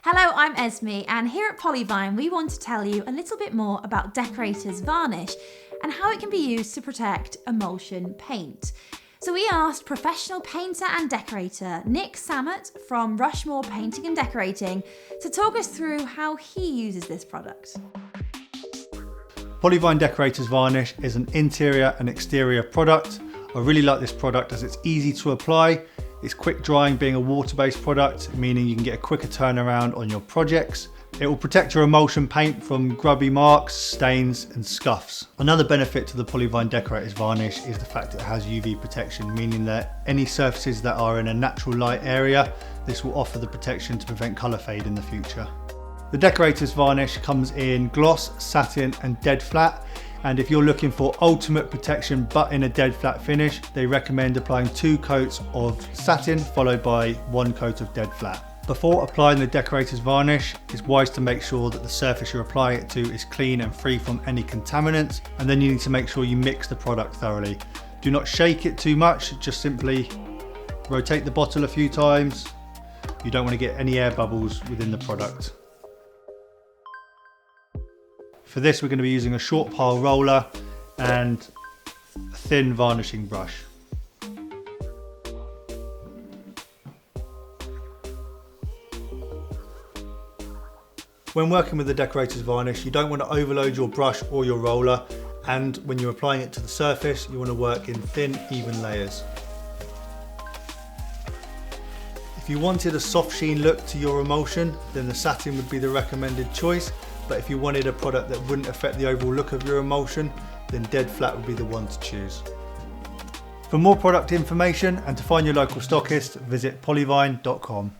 Hello, I'm Esme, and here at Polyvine we want to tell you a little bit more about Decorators Varnish and how it can be used to protect emulsion paint. So we asked professional painter and decorator Nick Sammut from Rushmore Painting and Decorating to talk us through how he uses this product. Polyvine Decorators Varnish is an interior and exterior product. I really like this product as it's easy to apply. It's quick drying, being a water-based product, meaning you can get a quicker turnaround on your projects. It will protect your emulsion paint from grubby marks, stains and scuffs. Another benefit to the Polyvine Decorators Varnish is the fact that it has UV protection, meaning that any surfaces that are in a natural light area, this will offer the protection to prevent colour fade in the future. The Decorators Varnish comes in gloss, satin and dead flat. And if you're looking for ultimate protection but in a dead flat finish, they recommend applying 2 coats of satin followed by 1 coat of dead flat. Before applying the Decorators Varnish, it's wise to make sure that the surface you're applying it to is clean and free from any contaminants, and then you need to make sure you mix the product thoroughly. Do not shake it too much, just simply rotate the bottle a few times. You don't want to get any air bubbles within the product. For this, we're going to be using a short pile roller and a thin varnishing brush. When working with the Decorators Varnish, you don't want to overload your brush or your roller, and when you're applying it to the surface, you want to work in thin, even layers. If you wanted a soft sheen look to your emulsion, then the satin would be the recommended choice. But if you wanted a product that wouldn't affect the overall look of your emulsion, then dead flat would be the one to choose. For more product information and to find your local stockist, visit polyvine.com.